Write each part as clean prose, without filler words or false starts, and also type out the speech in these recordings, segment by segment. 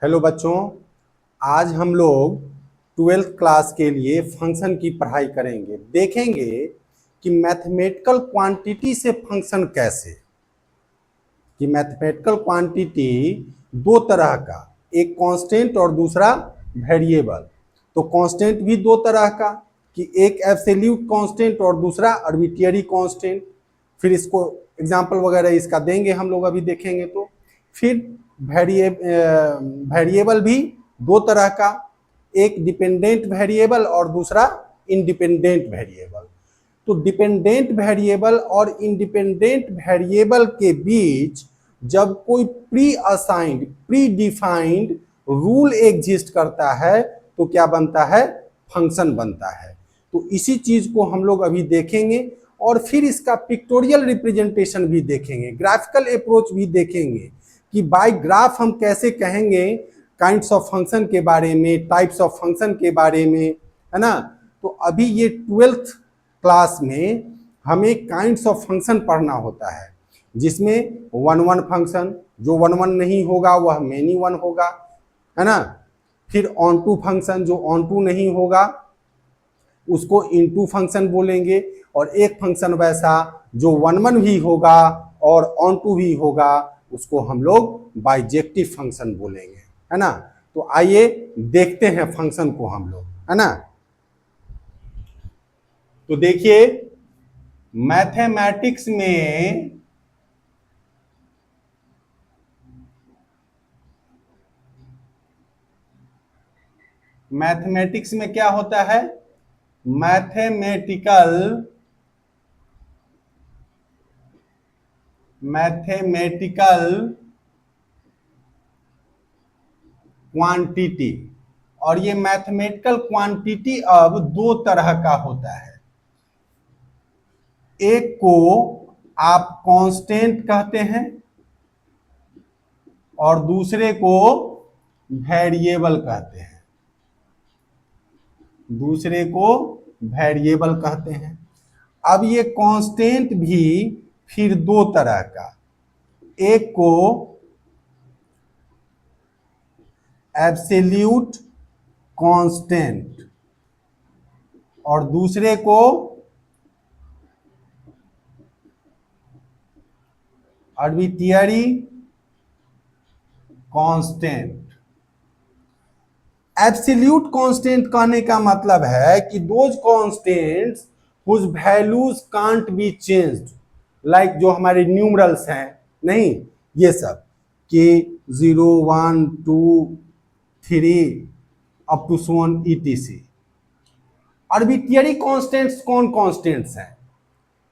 Hello बच्चों, आज हम लोग 12th क्लास के लिए फंक्शन की पढ़ाई करेंगे। देखेंगे कि मैथमेटिकल क्वांटिटी से फंक्शन कैसे, कि मैथमेटिकल क्वांटिटी दो तरह का, एक कांस्टेंट और दूसरा वेरिएबल। तो कांस्टेंट भी दो तरह का, कि एक एब्सोल्यूट कांस्टेंट और दूसरा आर्बिट्रेरी कांस्टेंट। फिर इसको एग्जांपल वगैरह इसका देंगे हम लोग, अभी देखेंगे। तो फिर वेरिएबल भी दो तरह का, एक डिपेंडेंट वेरिएबल और दूसरा इंडिपेंडेंट वेरिएबल। तो डिपेंडेंट वेरिएबल और इंडिपेंडेंट वेरिएबल के बीच जब कोई pre assigned, pre defined rule exist करता है तो क्या बनता है? फंक्शन बनता है। तो इसी चीज को हम लोग अभी देखेंगे और फिर इसका पिक्टोरियल रिप्रेजेंटेशन भी देखेंगे, ग्राफिकल अप्रोच भी देखेंगे कि बाय ग्राफ हम कैसे कहेंगे काइंड्स ऑफ फंक्शन के बारे में, टाइप्स ऑफ फंक्शन के बारे में, है ना। तो अभी ये 12th क्लास में हमें काइंड्स ऑफ फंक्शन पढ़ना होता है, जिसमें वन वन फंक्शन, जो वन वन नहीं होगा वह मेनी वन होगा, है ना। फिर ऑन टू फंक्शन, जो ऑन टू नहीं होगा उसको इनटू फंक्शन बोलेंगे, और एक फंक्शन वैसा जो वन वन भी होगा और ऑन टू भी होगा उसको हम लोग बाइजेक्टिव फंक्शन बोलेंगे, है ना। तो आइए देखते हैं फंक्शन को हम लोग, है ना। तो देखिए, मैथमेटिक्स में क्या होता है? मैथमेटिकल क्वांटिटी, और ये मैथमेटिकल क्वांटिटी अब दो तरह का होता है। एक को आप कांस्टेंट कहते हैं और दूसरे को वेरिएबल कहते हैं, दूसरे को वेरिएबल कहते हैं। अब ये कांस्टेंट भी फिर दो तरह का, एक को एब्सोल्यूट कांस्टेंट और दूसरे को आर्बिट्रेरी कांस्टेंट। एब्सोल्यूट कांस्टेंट कहने का मतलब है कि those constants whose values can't be changed, like जो हमारे न्यूमरल्स हैं, नहीं ये सब, कि 0 1 2 3 up to so on etc. Arbitrary constants कौन कांस्टेंट्स हैं?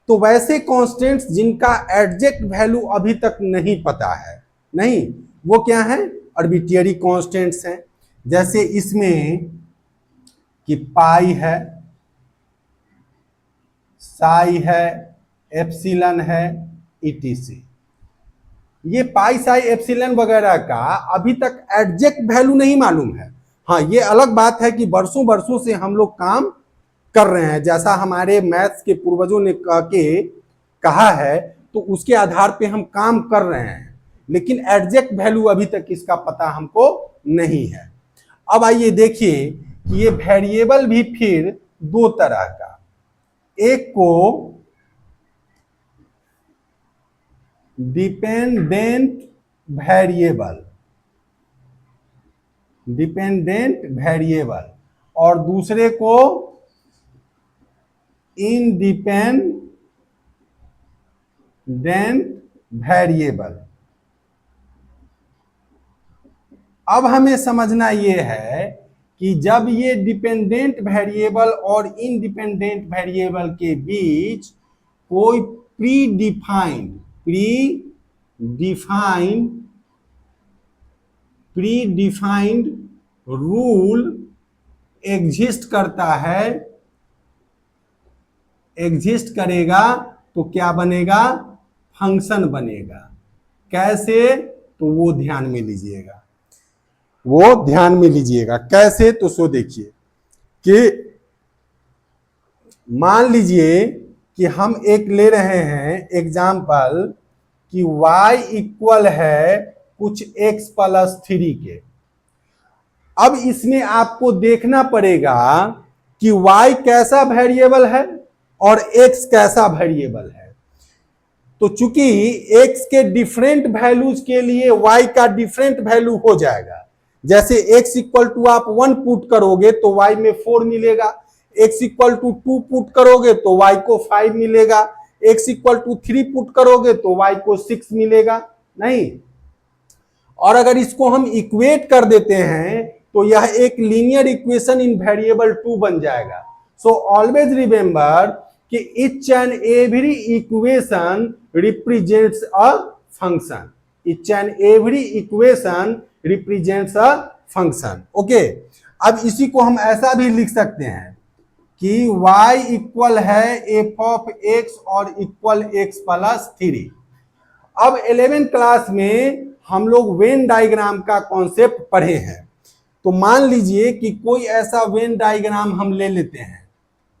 तो वैसे कांस्टेंट्स जिनका एग्जैक्ट वैल्यू अभी तक नहीं पता है, नहीं, वो क्या है? आर्बिट्रेरी कांस्टेंट्स हैं। जैसे इसमें कि पाई है, साई है, एप्सिलन है, ईटीसी। ये पाई साई एप्सिलन वगैरह का अभी तक एग्जैक्ट वैल्यू नहीं मालूम है। हाँ, ये अलग बात है कि वर्षों वर्षों से हम लोग काम कर रहे हैं, जैसा हमारे मैथ्स के पूर्वजों ने कहा है, तो उसके आधार पे हम काम कर रहे हैं, लेकिन एग्जैक्ट वैल्यू अभी तक इसका पता हमको नहीं है। अब आइए देखिए कि ये वेरिएबल भी फिर दो तरह का, एक को डिपेंडेंट वेरिएबल और दूसरे को इंडिपेंडेंट वेरिएबल। अब हमें समझना ये है कि जब ये डिपेंडेंट वेरिएबल और इंडिपेंडेंट वेरिएबल के बीच कोई प्री डिफाइंड रूल एग्जिस्ट करता है, एग्जिस्ट करेगा, तो क्या बनेगा? फंक्शन बनेगा। कैसे? तो वो ध्यान में लीजिएगा, वो ध्यान में लीजिएगा। कैसे? तो सो देखिए कि मान लीजिए कि हम एक ले रहे हैं एग्जाम्पल कि y इक्वल है कुछ x प्लस 3 के, अब इसमें आपको देखना पड़ेगा कि y कैसा वेरिएबल है और x कैसा वेरिएबल है। तो चूंकि x के डिफरेंट वैल्यूज के लिए y का डिफरेंट वैल्यू हो जाएगा। जैसे x इक्वल टू आप 1 पुट करोगे तो y में 4 मिलेगा, x इक्वल टू 2 पुट करोगे तो y को 5 मिलेगा, x इक्वल टू 3 पुट करोगे तो y को 6 मिलेगा। नहीं, और अगर इसको हम इक्वेट कर देते हैं तो यह एक लीनियर इक्वेशन इन वेरिएबल 2 बन जाएगा। सो ऑलवेज रिमेंबर कि each and every equation represents a function, each and every equation represents a function. Okay, अब इसी को हम ऐसा भी लिख सकते हैं कि y इक्वल है f ऑफ x और इक्वल x प्लस 3। अब 11th क्लास में हम लोग वेन डायग्राम का कॉन्सेप्ट पढ़े हैं। तो मान लीजिए कि कोई ऐसा वेन डायग्राम हम ले लेते हैं,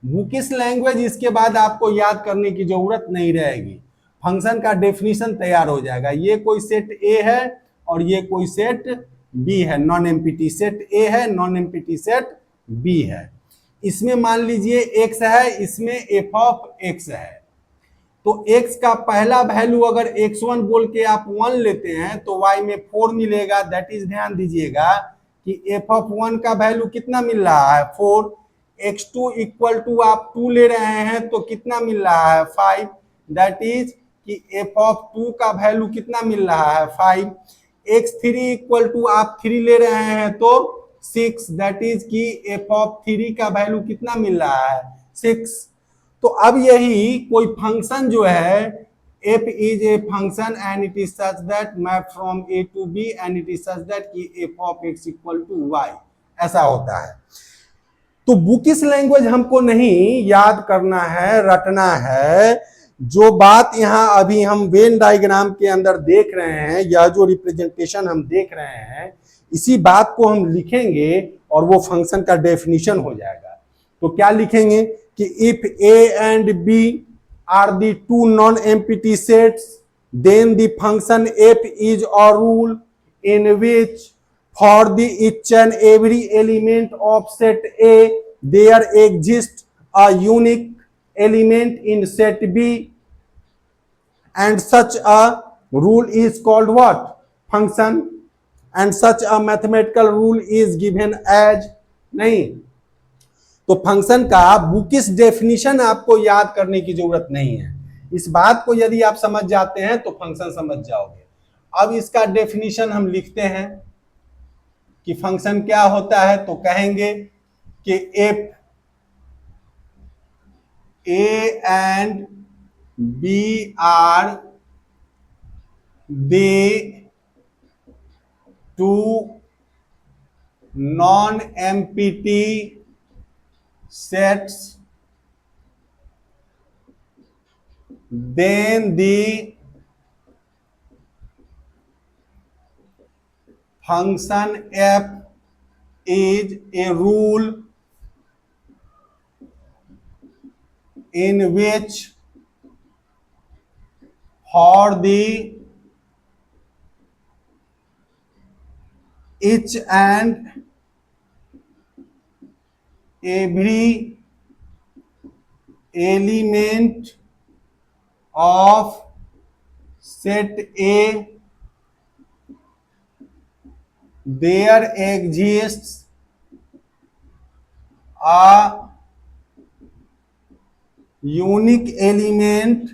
बुकिश लैंग्वेज, इसके बाद आपको याद करने की जरूरत नहीं रहेगी, फंक्शन का डेफिनेशन तैयार हो जाएगा। ये कोई सेट ए है और ये कोई सेट बी है, नॉन एम्प्टी सेट ए है, नॉन एम्प्टी सेट बी है। इसमें मान लीजिए x है, इसमें f ऑफ x है। तो x का पहला वैल्यू अगर x1 बोल के आप 1 लेते हैं तो y में 4 मिलेगा। दैट इज, ध्यान दीजिएगा कि f ऑफ 1 का वैल्यू कितना मिल रहा है, 4। x2 इक्वल टू आप 2 ले रहे हैं तो कितना मिल रहा है, 5। दैट इज कि f ऑफ 2 का वैल्यू कितना मिल रहा है, 5। x3 इक्वल टू आप 3 ले रहे हैं तो 6। दैट इज कि f ऑफ 3 का वैल्यू कितना मिल रहा है, 6। तो अब यही कोई फंक्शन जो है, f is a function and it is such that map from a to b and it is such that कि f of x equal to y, ऐसा होता है। तो बुकिश लैंग्वेज हमको नहीं याद करना है, रटना है। जो बात यहां अभी हम वेन डायग्राम के अंदर देख रहे हैं, यह जो रिप्रेजेंटेशन हम देख रहे हैं, इसी बात को हम लिखेंगे और वो फंक्शन का डेफिनेशन हो जाएगा। तो क्या लिखेंगे कि if a and b are the two non-empty sets, then the function f is a rule in which for the each and every element of set A there exists a unique element in set B, and such a rule is called what? Function, and such a mathematical rule is given as, नहीं, तो function का bookish definition आपको याद करने की जरूरत नहीं है। इस बात को यदि आप समझ जाते हैं तो फंक्शन समझ जाओगे। अब इसका डेफिनेशन हम लिखते हैं कि फंक्शन क्या होता है, तो कहेंगे कि if a and b are they two non-empty sets, then the function f is a rule in which for the each and every element of set A there exists a unique element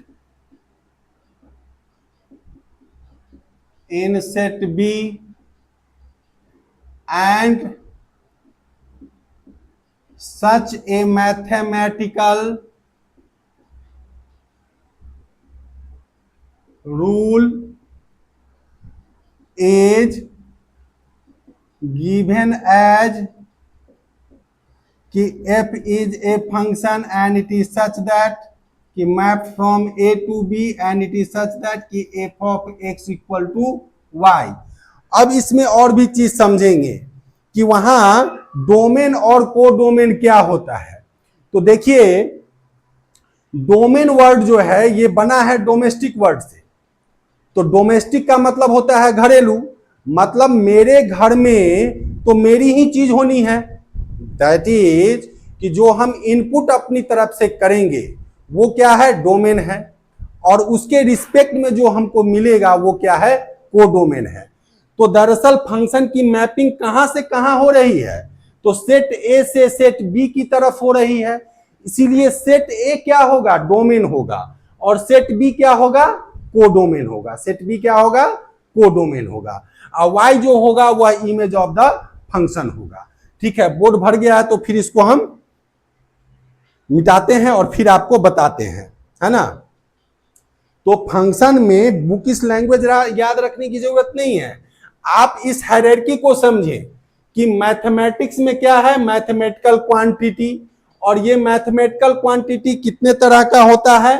in set B, and such a mathematical rule is given as कि f is a function and it is such that कि map from a to b and it is such that कि f of x equal to y। अब इसमें और भी चीज समझेंगे कि वहां डोमेन और कोडोमेन क्या होता है। तो देखिए, डोमेन वर्ड जो है ये बना है डोमेस्टिक वर्ड से। तो डोमेस्टिक का मतलब होता है घरेलू, मतलब मेरे घर में तो मेरी ही चीज होनी है। दैट इज कि जो हम इनपुट अपनी तरफ से करेंगे वो क्या है, डोमेन है, और उसके रिस्पेक्ट में जो हमको मिलेगा वो क्या है, कोडोमेन है। तो दरअसल फंक्शन की मैपिंग कहां से कहां हो रही है, तो सेट ए से सेट बी की तरफ हो रही है। इसीलिए सेट ए क्या होगा, डोमेन होगा, और सेट बी क्या होगा, कोडोमेन होगा। सेट बी क्या होगा, कोडोमेन होगा। और वाई जो होगा वह इमेज ऑफ द फंक्शन होगा। ठीक है, बोर्ड भर गया है तो फिर इसको हम मिटाते हैं और फिर आपको बताते हैं, है ना। तो फंक्शन में बुकिश लैंग्वेज याद रखने की जरूरत नहीं है। आप इस हायरार्की को समझें कि मैथमेटिक्स में क्या है, मैथमेटिकल क्वांटिटी, और ये मैथमेटिकल क्वांटिटी कितने तरह का होता है,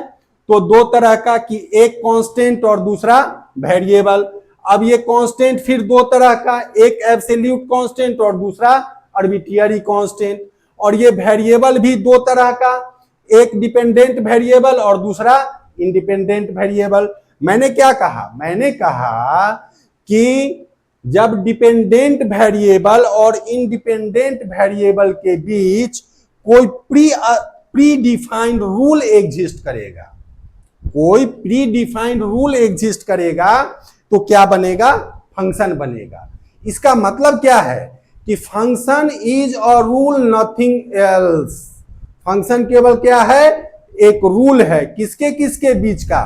तो दो तरह का, कि एक कांस्टेंट और दूसरा वेरिएबल। अब ये कांस्टेंट फिर दो तरह का, एक एब्सोल्यूट कांस्टेंट और दूसरा आर्बिट्रियरी कांस्टेंट। और ये वेरिएबल भी दो तरह का, एक डिपेंडेंट वेरिएबल और दूसरा इंडिपेंडेंट वेरिएबल। मैंने क्या कहा, मैंने कहा कि जब डिपेंडेंट वेरिएबल और इंडिपेंडेंट वेरिएबल के बीच कोई प्री डिफाइंड रूल एग्जिस्ट करेगा, कोई प्री डिफाइंड रूल एग्जिस्ट करेगा, तो क्या बनेगा, फंक्शन बनेगा। इसका मतलब क्या है कि function is a rule, nothing else. Function केवल क्या है, एक रूल है, किसके किसके बीच का,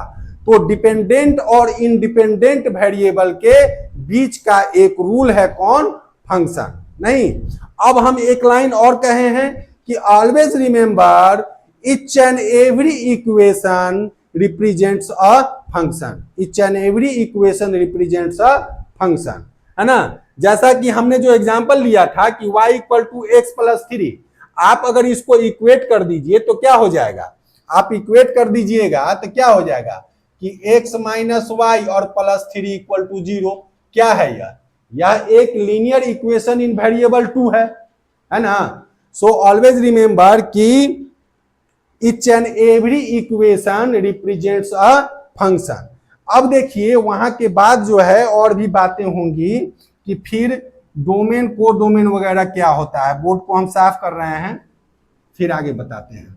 तो डिपेंडेंट और इंडिपेंडेंट वेरिएबल के बीच का एक रूल है, कौन, फंक्शन। नहीं, अब हम एक लाइन और कहे हैं कि always remember each and every equation represents a function. Each and every equation represents a function, है ना। जैसा कि हमने जो एग्जांपल लिया था कि y equal to x plus 3, आप अगर इसको इक्वेट कर दीजिए तो क्या हो जाएगा, आप इक्वेट कर दीजिएगा तो क्या हो जाएगा कि x माइनस वाई और प्लस 3 इक्वल टू 0। क्या है यह एक लीनियर इक्वेशन इन वेरिएबल 2 है ना। सो ऑलवेज रिमेंबर कि each and every equation represents a function. अब देखिए वहां के बाद जो है और भी बातें होंगी कि फिर डोमेन को डोमेन वगैरह क्या होता है। बोर्ड को हम साफ कर रहे हैं, फिर आगे बताते हैं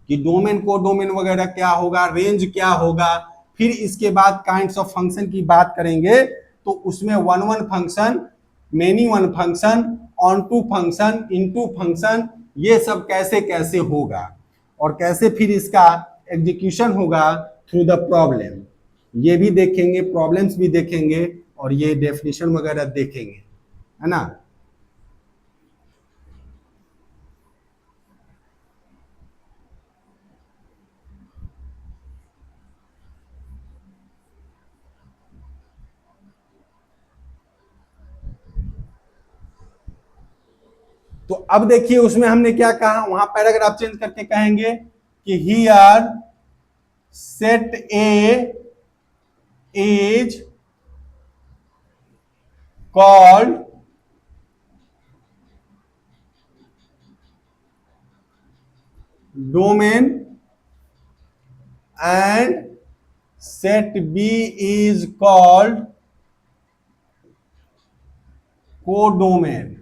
कि डोमेन को डोमेन वगैरह क्या होगा, रेंज क्या होगा। फिर इसके बाद काइंड्स ऑफ फंक्शन की बात करेंगे, तो उसमें one one function, many one function, onto function, into function, ये सब कैसे कैसे होगा, और कैसे फिर इसका एग्जीक्यूशन होगा थ्रू द प्रॉब्लम, ये भी देखेंगे, प्रॉब्लम्स भी देखेंगे, और ये डेफिनेशन वगैरह देखेंगे, है ना। तो अब देखिए उसमें हमने क्या कहा, वहां पैराग्राफ चेंज करके कहेंगे कि here set A is called domain and set B is called codomain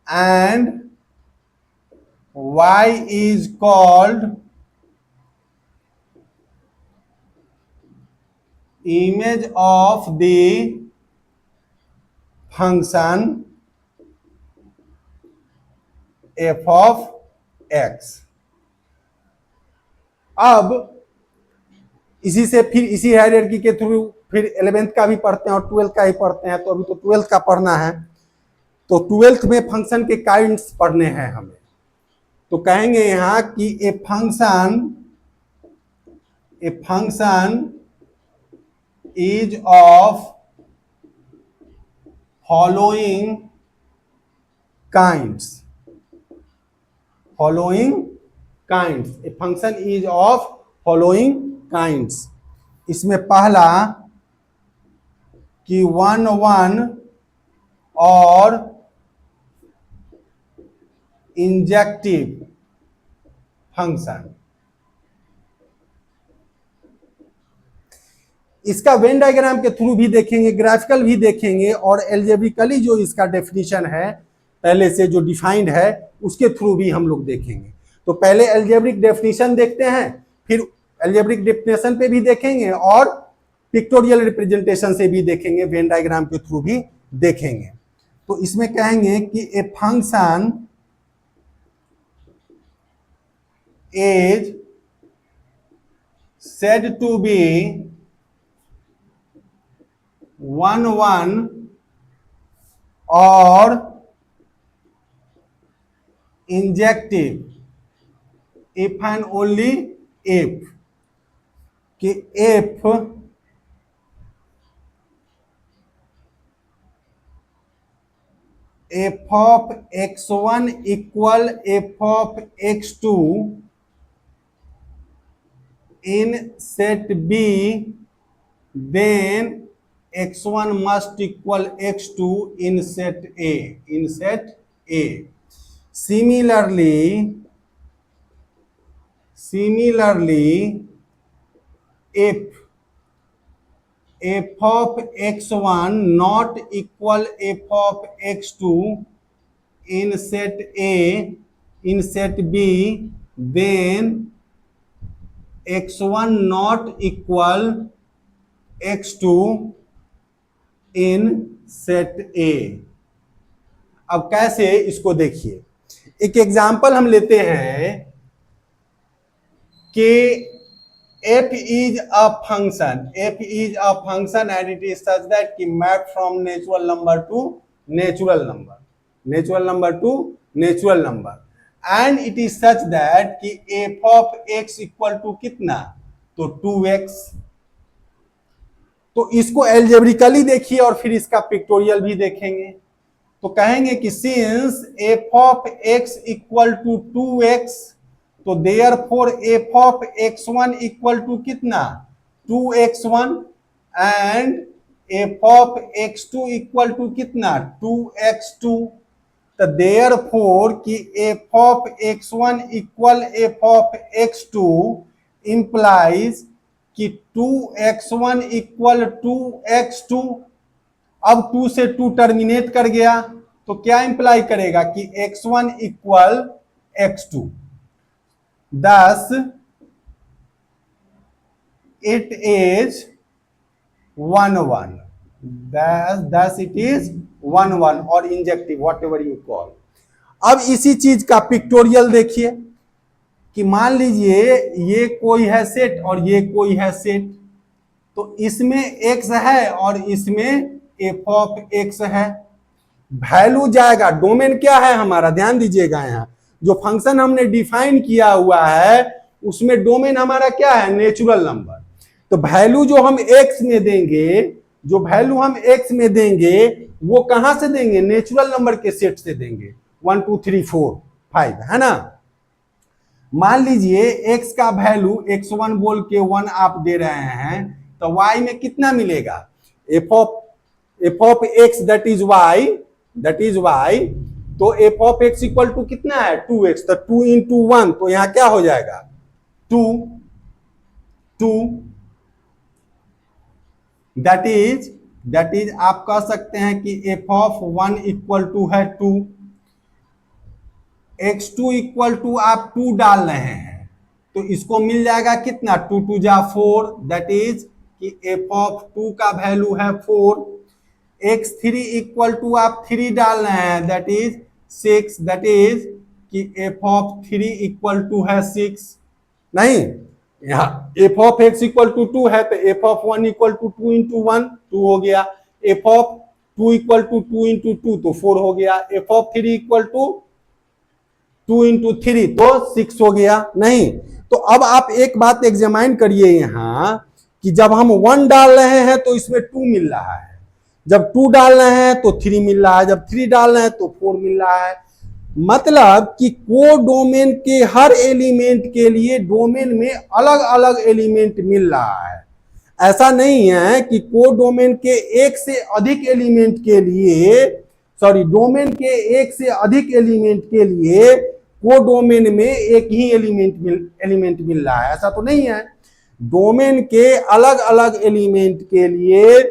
and Y is called image of the function f of x। अब इसी से फिर इसी हायरार्की के थ्रू फिर 11th का भी पढ़ते हैं और 12th का ही पढ़ते हैं, तो अभी तो 12th का पढ़ना है। तो 12th में फंक्शन के काइंड्स पढ़ने हैं हमें। तो कहेंगे यहां कि a function is of following kinds. Following kinds, A function is of following kinds. इसमें पहला कि 1 1 और इंजेक्टिव फंक्शन। इसका वेन डायग्राम के थ्रू भी देखेंगे, ग्राफिकल भी देखेंगे, और एल्जेब्रिकली जो इसका डेफिनेशन है पहले से जो डिफाइंड है उसके थ्रू भी हम लोग देखेंगे। तो पहले एल्जेब्रिक डेफिनेशन देखते हैं, फिर एल्जेब्रिक डेफिनेशन पे भी देखेंगे और पिक्टोरियल रिप्रेजेंटेशन से भी देखेंगे, वेन डायग्राम के थ्रू भी देखेंगे। तो इसमें कहेंगे कि a function is said to be 1 or injective if and only if कि if f of x1 equal f of x2 in set B, then x1 must equal x2 in set A. In set A. Similarly, if f of x1 not equal f of x2 in set A, in set B, then x1 not equal x2 in set A। अब कैसे इसको देखिए, एक example हम लेते हैं कि f is a function and it is such that कि map from natural number to natural number and it is such that कि f of x equal to कितना, तो 2x। तो इसको एल्जेब्रिकली देखिए और फिर इसका पिक्टोरियल भी देखेंगे। तो कहेंगे कि since f of x equal to 2x, तो therefore f of x1 equal to कितना, 2x1 and f of x2 equal to कितना, 2x2। तो therefore कि f of x1 equal f of x2 implies कि 2x1 equal 2x2। अब 2 से 2 terminate कर गया तो क्या इंप्लाई करेगा कि x1 equal x2। thus it is 1 thus it is 1 और इंजेक्टिव whatever you call। अब इसी चीज का पिक्टोरियल देखिए कि मान लीजिए ये कोई है सेट और ये कोई है सेट, तो इसमें x है और इसमें f of x है। वैल्यू जाएगा, डोमेन क्या है हमारा, ध्यान दीजिएगा, यहाँ जो फंक्शन हमने डिफाइन किया हुआ है उसमें डोमेन हमारा क्या है, नेचुरल नंबर। तो वैल्यू जो हम x में देंगे, जो वैल्यू हम x में देंगे वो कहां से देंगे, नेचुरल नंबर के सेट से देंगे, 1 2 3 4 5, है ना। मान लीजिए x का वैल्यू x1 बोल के 1 आप दे रहे हैं, तो y में कितना मिलेगा, f of x that is y। तो f of x equal to कितना है, 2x। तो 2 into 1, तो यहां क्या हो जाएगा, 2 दैट इज आप कह सकते हैं कि f of 1 इक्वल टू है 2, x2 इक्वल टू आप 2 डाल रहे हैं तो इसको मिल जाएगा कितना, 2 2 जा 4, दैट इज कि f of 2 का वैल्यू है 4। x3 इक्वल टू आप 3 डाल रहे हैं, दैट इज 6, दैट इज कि f of 3 इक्वल टू है 6। नहीं, यहाँ f of x equal to 2 है तो f of 1 equal to 2 into 1 2 हो गया, f of 2 equal to 2 into 2 तो 4 हो गया, f of 3 equal to 2 into 3 तो 6 हो गया। नहीं, तो अब आप एक बात एग्जामाइन करिए यहाँ कि जब हम 1 डाल रहे हैं तो इसमें 2 मिल रहा है, जब 2 डाल रहे हैं तो 3 मिल रहा है, जब 3 डाल रहे हैं तो 4 मिल रहा है। मतलब कि को डोमेन के हर एलिमेंट के लिए डोमेन में अलग अलग एलिमेंट मिल रहा है। ऐसा नहीं है कि को डोमेन के एक से अधिक एलिमेंट के लिए, डोमेन के एक से अधिक एलिमेंट के लिए को डोमेन में एक ही एलिमेंट मिल रहा है, ऐसा तो नहीं है। डोमेन के अलग अलग एलिमेंट के लिए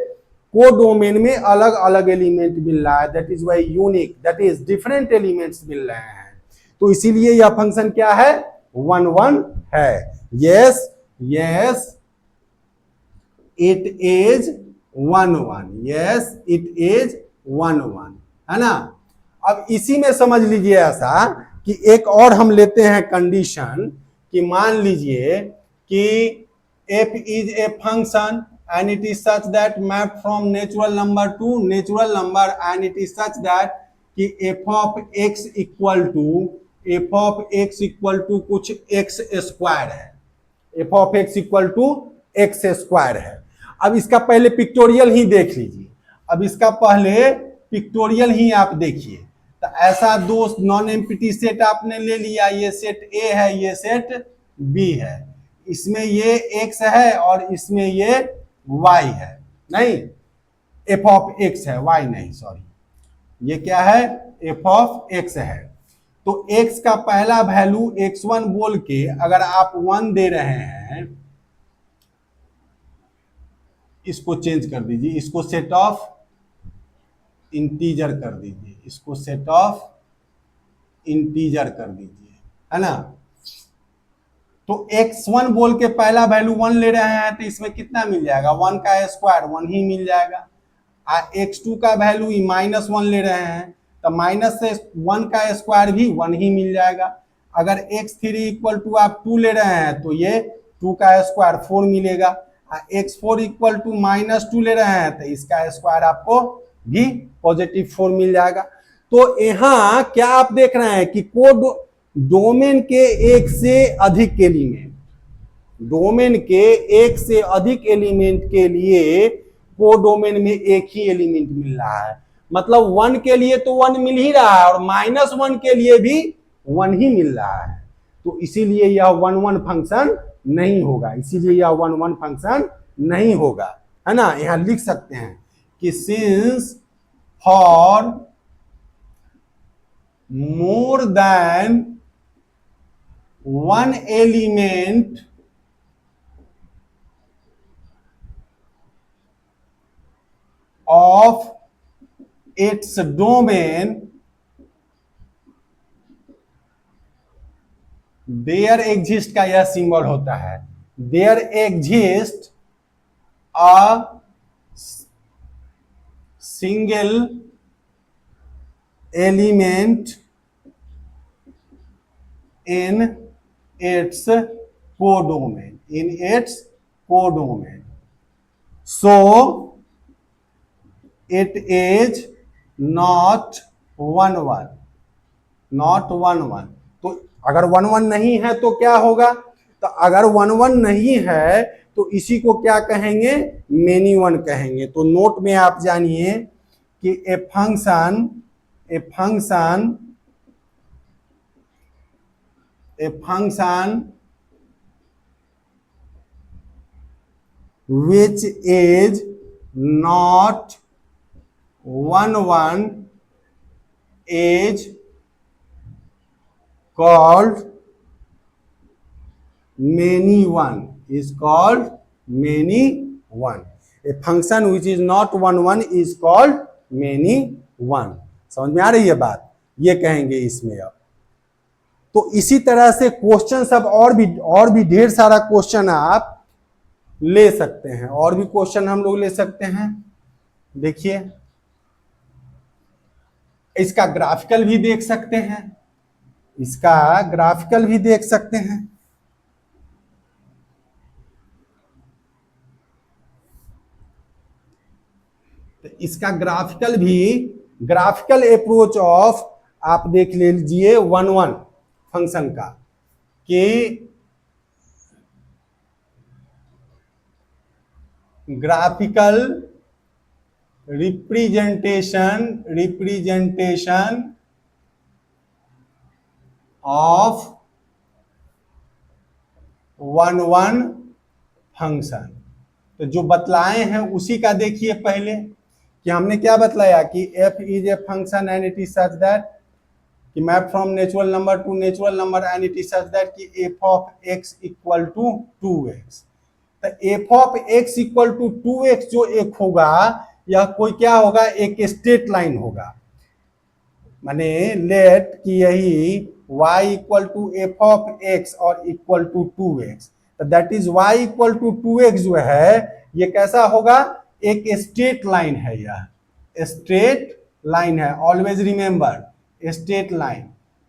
को डोमेन में अलग अलग एलिमेंट मिल रहा है, that is why unique, that is different elements मिल रहे हैं। तो इसीलिए यह फंक्शन क्या है, 1 1 है। Yes yes it is 1 1, yes it is 1 1, है ना। अब इसी में समझ लीजिए ऐसा कि एक और हम लेते हैं कंडीशन कि मान लीजिए कि f is a function and it is such that map from natural number to natural number and it is such that कि f of x equal to कुछ x स्क्वायर है, f of x equal to x square है। अब इसका पहले pictorial ही देख लीजिए, अब इसका पहले पिक्टोरियल ही आप देखिए। तो ऐसा दो नॉन एम्प्टी सेट आपने ले लिया, ये सेट A है, ये सेट B है, इसमें ये x है और इसमें ये y है, नहीं f of x है, y नहीं, सॉरी, ये क्या है, f of x है। तो x का पहला वैल्यू x1 बोल के अगर आप 1 दे रहे हैं, इसको चेंज कर दीजिए, इसको सेट ऑफ इंटीजर कर दीजिए, इसको सेट ऑफ इंटीजर कर दीजिए, है ना। तो x1 बोल के पहला वैल्यू 1 ले रहे हैं तो इसमें कितना मिल जाएगा, 1 का स्क्वायर 1 ही मिल जाएगा। x2 का वैल्यू -1 ले रहे हैं तो माइनस से 1 का स्क्वायर भी 1 ही मिल जाएगा। अगर x3 इक्वल टू आप 2 ले रहे हैं तो ये 2 का स्क्वायर 4 मिलेगा। x4 इक्वल टू -2 ले रहे हैं तो इसका स्क्वायर आपको भी पॉजिटिव 4 मिल जाएगा। तो यहाँ क्या आप देख रहे हैं कि कोड डोमेन के एक से अधिक एलिमेंट, डोमेन के एक से अधिक एलिमेंट के लिए को डोमेन में एक ही एलिमेंट मिल रहा है, मतलब 1 के लिए तो 1 मिल ही रहा है और -1 के लिए भी 1 ही मिल रहा है। तो इसीलिए यह 1 1 फंक्शन नहीं होगा, इसीलिए यह 1 1 फंक्शन नहीं होगा, है ना। यहां लिख सकते हैं कि since for more than 1 element of its domain there exist का यह सिंबल होता है, there exist a single element in its codomain, in its codomain, so it is not 1 1, not 1 1। तो अगर 1 1 नहीं है तो क्या होगा, तो अगर 1 1 नहीं है तो इसी को क्या कहेंगे, मेनी 1 कहेंगे। तो नोट में आप जानिए कि a function which is not 1 1 is called many 1, is called many 1। A function which is not 1 1 is called many 1। समझ में आ रही है बात, ये कहेंगे इसमें। अब तो इसी तरह से क्वेश्चन सब और भी ढेर सारा क्वेश्चन आप ले सकते हैं, और भी क्वेश्चन हम लोग ले सकते हैं। देखिए इसका ग्राफिकल भी देख सकते हैं, इसका ग्राफिकल भी देख सकते हैं। तो इसका ग्राफिकल अप्रोच ऑफ आप देख लीजिए 1 1 फंक्शन का, कि ग्राफिकल रिप्रेजेंटेशन ऑफ 1 1 फंक्शन। तो जो बतलाए हैं उसी का देखिए पहले, कि हमने क्या बतलाया कि f is a function and it is such that कि map from natural number to natural number and it is such that कि f of x equal to 2x। तो F of x equal to 2x जो एक होगा, यह कोई क्या होगा, एक स्ट्रेट लाइन होगा। माने लेट कि यही y equal to f of x और इक्वल टू 2x, तो that is y equal to 2x जो है ये कैसा होगा, एक स्ट्रेट लाइन है, यह स्ट्रेट लाइन है। ऑलवेज रिमेंबर स्ट्रेट लाइन,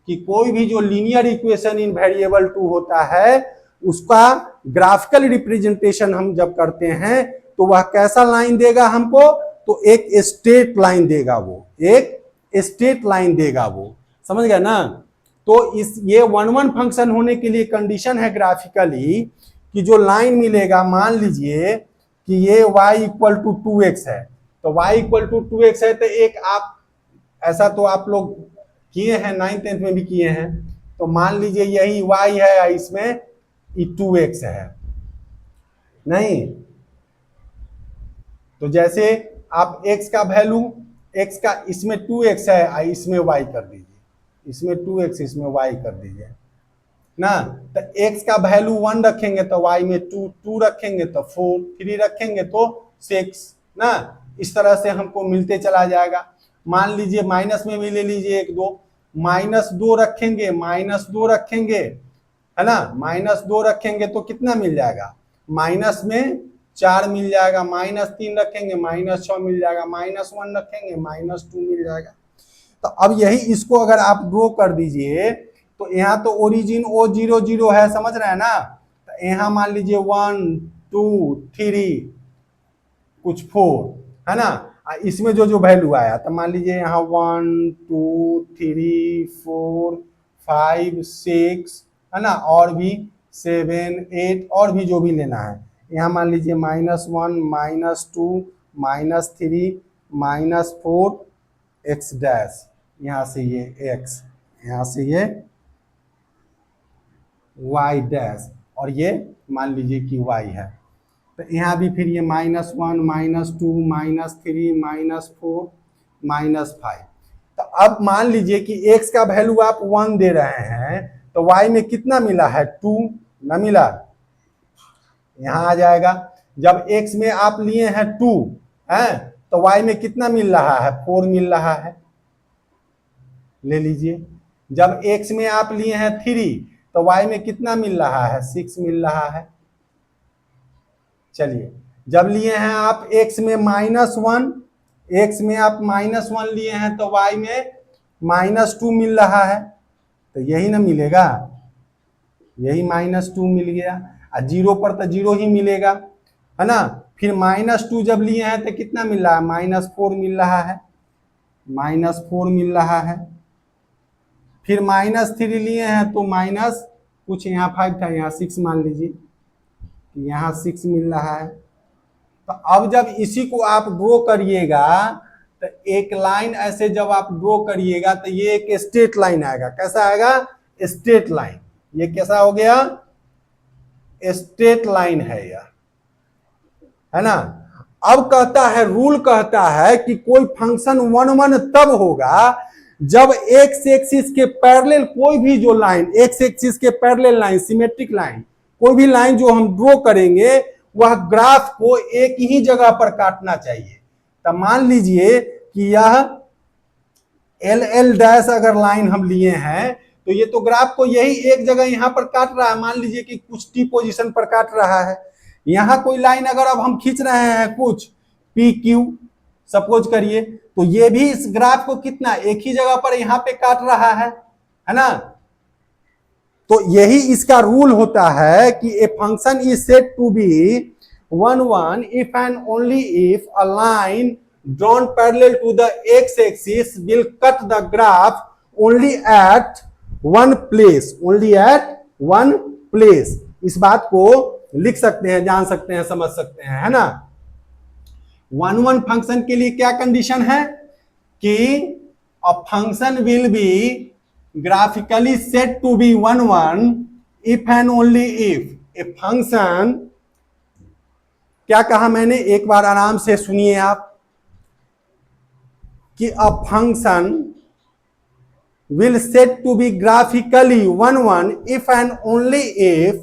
कि कोई भी जो लीनियर इक्वेशन इन वेरिएबल 2 होता है उसका ग्राफिकल रिप्रेजेंटेशन हम जब करते हैं तो वह कैसा लाइन देगा हमको, तो एक स्ट्रेट लाइन देगा, वो एक स्ट्रेट लाइन देगा, वो समझ गया ना। तो इस ये 1-1 फंक्शन होने के लिए कंडीशन है ग्राफिकली कि जो लाइन मिलेगा, मान लीजिए कि ये y इक्वल टू 2x है, तो y इक्वल टू 2x है, तो एक आप ऐसा तो आप लोग किए हैं, 9th-10th में भी किए हैं, तो मान लीजिए यही y है, इसमें 2x है नहीं, तो जैसे आप x का वैल्यू, x का इसमें 2x है, इसमें y कर दीजिए, इसमें 2x इसमें y कर दीजिए ना, तो x का वैल्यू 1 रखेंगे तो y में 2 रखेंगे तो 4, 3 रखेंगे तो 6 ना, इस तरह से हमको मिलते चला जाएगा। मान लीजिए माइनस में भी ले लीजिए 1 2, -2 रखेंगे, -2 रखेंगे है ना, -2 रखेंगे तो कितना मिल जाएगा, माइनस में 4 मिल जाएगा, -3 रखेंगे -6 मिल जाएगा, -1 रखेंगे -2 मिल जाएगा। तो अब यही इसको अगर आप ड्रॉ कर दीजिए तो यहाँ तो ओरिजिन O 0 0 है, समझ रहे हैं ना, तो यहाँ मान लीजिए 1 2 3 कुछ 4 है ना, इसमें जो जो वैल्यू आया तो मान लीजिए यहाँ 1 2 3 4 5 6 है ना, और भी 7 8 और भी जो भी लेना है, यहाँ मान लीजिए -1 -2 -3 -4 x डैश, यहाँ से ये x, यहाँ से ये y डैश, और ये मान लीजिए कि y है, तो यहाँ भी फिर ये -1 -2 -3 -4 -5। तो अब मान लीजिए कि x का वैल्यू आप 1 दे रहे हैं तो y में कितना मिला है, 2 ना मिला, यहाँ आ जाएगा। जब x में आप लिए हैं 2 है तो y में कितना मिल रहा है, 4 मिल रहा है, ले लीजिए। जब x में आप लिए हैं 3 तो y में कितना मिल रहा है, 6 मिल रहा है। चलिए जब लिए हैं आप x में -1, x में आप -1 लिए हैं तो y में -2 मिल रहा है, तो यही ना मिलेगा, यही -2 मिल गया, और 0 पर तो 0 ही मिलेगा है ना। फिर -2 जब लिए हैं तो कितना मिल रहा है, -4 मिल रहा है, -4 मिल रहा है। फिर -3 लिए हैं तो माइनस कुछ, यहाँ 5 था, यहाँ 6 मान लीजिए, यहाँ 6 मिल रहा है। तो अब जब इसी को आप ड्रॉ करिएगा तो एक लाइन ऐसे जब आप ड्रॉ करिएगा तो ये एक स्ट्रेट लाइन आएगा, कैसा आएगा, स्ट्रेट लाइन। ये कैसा हो गया, स्ट्रेट लाइन है यह, है ना। अब कहता है, रूल कहता है कि कोई फंक्शन 1-1 तब होगा जब एक्स एक्सिस के पैरेलल कोई भी जो लाइन, एक्स एक्सिस के पैरेलल लाइन, सिमेट्रिक लाइन, कोई भी लाइन जो हम ड्रॉ करेंगे वह ग्राफ को एक ही जगह पर काटना चाहिए। तो मान लीजिए कि यह LL' अगर लाइन हम लिए हैं तो ये तो ग्राफ को यही एक जगह यहां पर काट रहा है, मान लीजिए कि कुछ T पोजीशन पर काट रहा है। यहां कोई लाइन अगर अब हम खींच रहे हैं कुछ PQ सपोज करिए, तो ये भी इस ग्राफ को कितना एक ही जगह पर यहां पे काट रहा है ना। तो यही इसका रूल होता है कि a function is said to be 1-1 if and only if a line drawn parallel to the x axis will cut the graph only at one place, only at one place. इस बात को लिख सकते हैं, जान सकते हैं, समझ सकते हैं, है ना। 1-1 फंक्शन के लिए क्या कंडीशन है कि a function will be graphically set to be 1-1 if and only if a function, क्या कहा मैंने, एक बार आराम से सुनिए आप, कि a function will set to be graphically 1-1 if and only if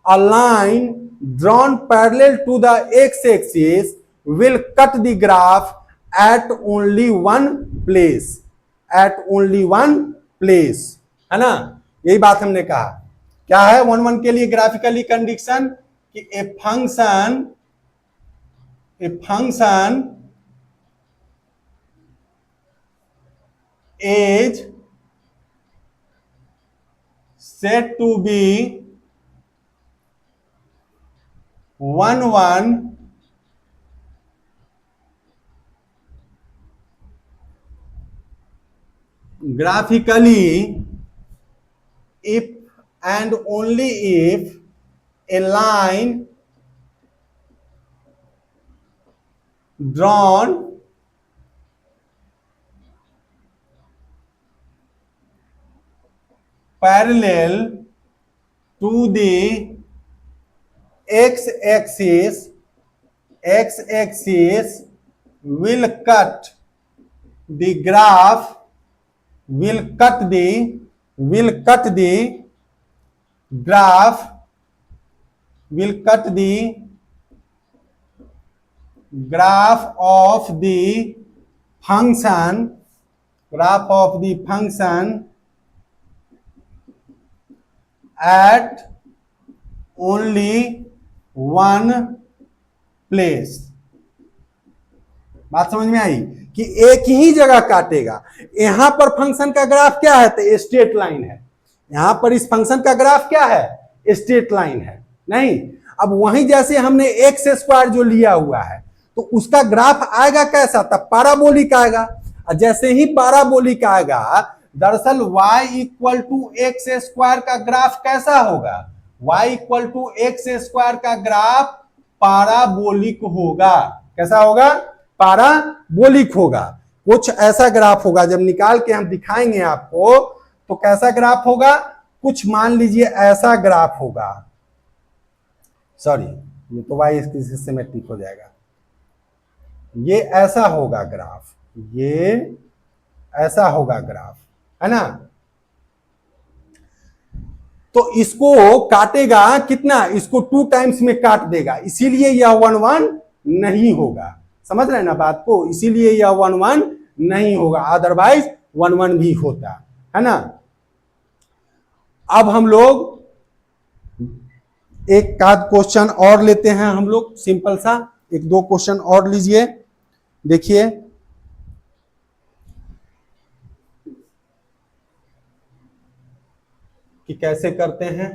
a line drawn parallel to the x-axis will cut the graph at only one place, at only one place, है ना। यही बात हमने कहा। क्या है 1-1 के लिए ग्राफिकली कंडीशन कि a function is said to be 1-1 graphically if and only if a line drawn parallel to the x-axis will cut the graph of the function at only one place। बात समझ में आई कि एक ही जगह काटेगा। यहां पर फंक्शन का ग्राफ क्या है, तो स्ट्रेट लाइन है। यहां पर इस फंक्शन का ग्राफ क्या है, स्ट्रेट लाइन है। नहीं, अब वहीं जैसे हमने एक्स स्क्वायर जो लिया हुआ है तो उसका ग्राफ आएगा कैसा, तब पैराबोलिक आएगा। और जैसे ही पैराबोलिक आएगा, दरअसल y equal to x square का ग्राफ कैसा होगा, y equal to x square का ग्राफ पैराबोलिक होगा। कैसा होगा, पैराबोलिक होगा। कुछ ऐसा ग्राफ होगा, जब निकाल के हम दिखाएंगे आपको तो कैसा ग्राफ होगा, कुछ मान लीजिए ऐसा ग्राफ होगा। सॉरी, ये तो y इसकी सिमेट्रिक हो जाएगा। ये ऐसा होगा ग्राफ, ये ऐसा होगा ग्राफ, है ना। तो इसको काटेगा कितना, इसको 2 टाइम्स में काट देगा, इसीलिए यह 1-1 नहीं होगा। समझ रहे हैं ना बात को, इसीलिए यह 1-1 नहीं होगा, अदरवाइज 1-1 भी होता, है ना। अब हम लोग एक आध क्वेश्चन और लेते हैं, हम लोग सिंपल सा 1-2 क्वेश्चन और लीजिए। देखिए कि कैसे करते हैं।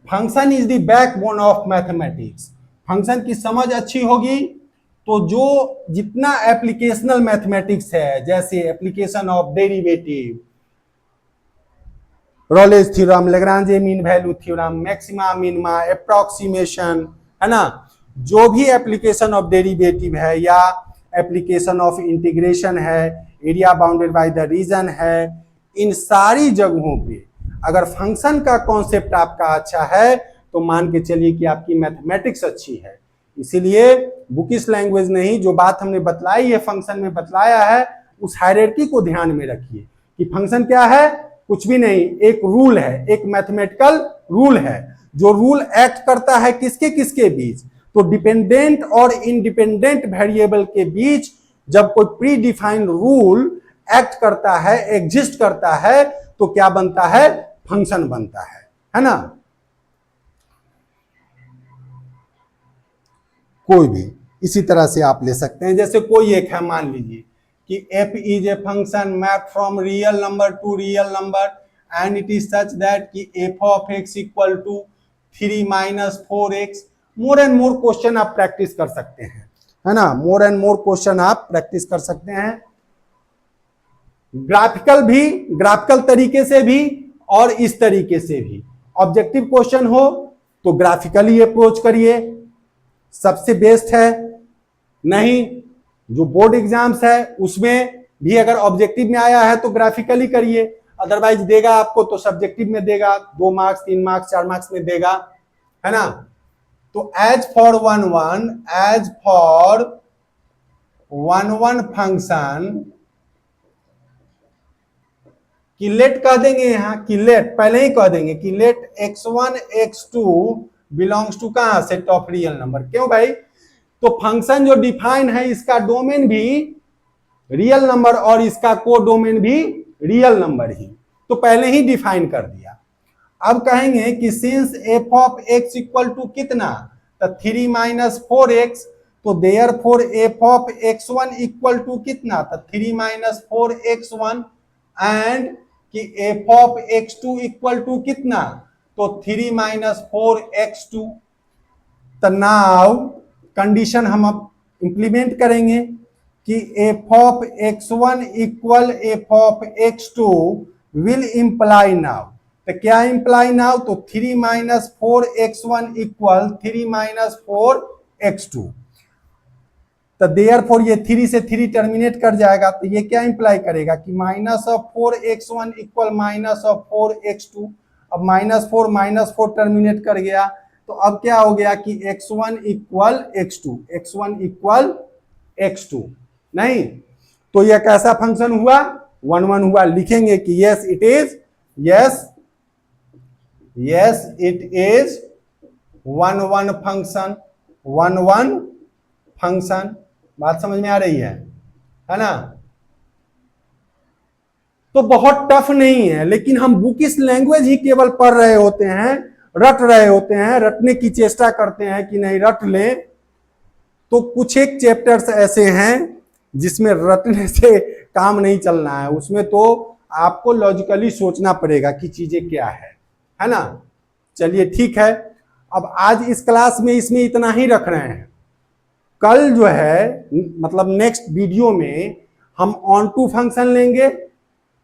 Function is the backbone of mathematics. Function की समझ अच्छी होगी तो जो जितना एप्लीकेशनल मैथमेटिक्स है, जैसे application of derivative, Rolle's theorem, Lagrange mean value theorem, maxima minima, approximation, है ना, जो भी एप्लीकेशन ऑफ डेरिवेटिव है या एप्लीकेशन ऑफ इंटीग्रेशन है, area bounded by the region है, इन सारी जगहों पे अगर फंक्शन का कॉन्सेप्ट आपका अच्छा है तो मान के चलिए कि आपकी मैथमेटिक्स अच्छी है। इसीलिए बुकिश लैंग्वेज नहीं, जो बात हमने बतलाई है फंक्शन में बतलाया है, उस हायरार्की को ध्यान में रखिए कि फंक्शन क्या है, कुछ भी नहीं, एक रूल है, एक मैथमेटिकल रूल है, जो रूल एक्ट करता है किसके किसके बीच, तो डिपेंडेंट और इंडिपेंडेंट वेरिएबल के बीच जब कोई प्री डिफाइंड रूल एक्ट करता है, एग्जिस्ट करता है, तो क्या बनता है, फंक्शन बनता है ना। कोई भी इसी तरह से आप ले सकते हैं, जैसे कोई एक है, मान लीजिए कि f is a function map from real number to real number and it is such that कि f of x equal to 3 - 4x। More and more question आप प्रैक्टिस कर सकते हैं, है ना, मोर एंड मोर क्वेश्चन आप practice कर सकते हैं, ग्राफिकल तरीके से भी और इस तरीके से भी। ऑब्जेक्टिव क्वेश्चन हो तो ग्राफिकली अप्रोच करिए, सबसे बेस्ट है। नहीं, जो बोर्ड एग्जाम्स है उसमें भी अगर ऑब्जेक्टिव में आया है तो ग्राफिकली करिए, अदरवाइज देगा आपको तो सब्जेक्टिव में देगा, 2 मार्क्स 3 मार्क्स 4 मार्क्स में देगा, है ना। तो एज फॉर 1-1 फंक्शन लेट कह देंगे यहाँ कि लेट, पहले ही कह देंगे कि let x1 x2 belongs to कहां, सेट ऑफ रियल नंबर। क्यों भाई, तो फंक्शन जो डिफाइन है इसका डोमेन भी रियल नंबर और इसका को डोमेन भी रियल नंबर ही, तो पहले ही डिफाइन कर दिया। अब कहेंगे कि since f of x equal to कितना, तो 3 माइनस 4x, तो therefore f of x1 equal to कितना, तो 3 माइनस 4x1 एंड कि f of x2 equal to कितना, तो 3 माइनस 4x2। तो नाउ कंडीशन हम अब इंप्लीमेंट करेंगे कि f of x1 equal F of x2 will imply now, तो क्या इंप्लाई नाउ, तो 3 minus 4x1 equal 3 minus 4x2। तो देयरफॉर ये 3 से 3 टर्मिनेट कर जाएगा, तो ये क्या इंप्लाई करेगा कि minus of 4x1 equal minus of 4x2। अब माइनस 4 टर्मिनेट कर गया, तो अब क्या हो गया कि x1 equal x2, x1 equal x2। नहीं, तो यह कैसा फंक्शन हुआ, 1 1 हुआ। लिखेंगे कि yes it is, yes it is 1 1 function, 1 1 function. बात समझ में आ रही है ना। तो बहुत टफ नहीं है, लेकिन हम बुकिश लैंग्वेज ही केवल पढ़ रहे होते हैं, रट रहे होते हैं, रटने की चेष्टा करते हैं कि नहीं रट ले। तो कुछ एक चैप्टर्स ऐसे हैं जिसमें रटने से काम नहीं चलना है, उसमें तो आपको लॉजिकली सोचना पड़ेगा कि चीजें क्या है ना। चलिए ठीक है, अब आज इस क्लास में इसमें इतना ही रख रहे हैं। कल जो है मतलब नेक्स्ट वीडियो में हम ऑन टू फंक्शन लेंगे,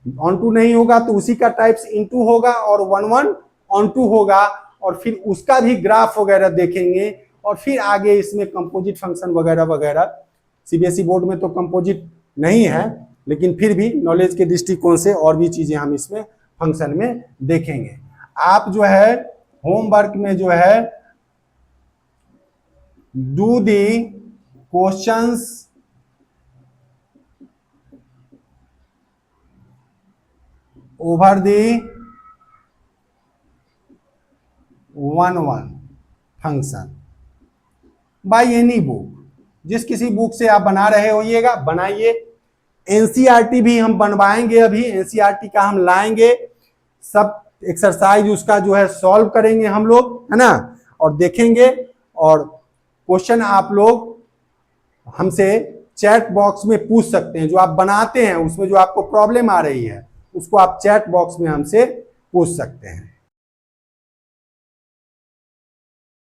ऑन टू नहीं होगा तो उसी का टाइप्स इनटू होगा और 1 1 ऑन टू होगा, और फिर उसका भी ग्राफ वगैरह देखेंगे, और फिर आगे इसमें कंपोजिट फंक्शन वगैरह वगैरह। सीबीएसई बोर्ड में तो कंपोजिट नहीं है, लेकिन फिर भी नॉलेज के दृष्टिकोण से और भी चीजें हम इसमें फंक्शन में देखेंगे। आप जो है होमवर्क में जो है do the questions over the 1 1 function by any book. जिस किसी बुक से आप बना रहे होइएगा बनाइए। एनसीईआरटी भी हम बनवाएंगे, अभी एनसीईआरटी का हम लाएंगे, सब एक्सरसाइज उसका जो है सॉल्व करेंगे हम लोग, है ना, और देखेंगे। और क्वेश्चन आप लोग हमसे चैट बॉक्स में पूछ सकते हैं, जो आप बनाते हैं उसमें जो आपको प्रॉब्लम आ रही है उसको आप चैट बॉक्स में हमसे पूछ सकते हैं।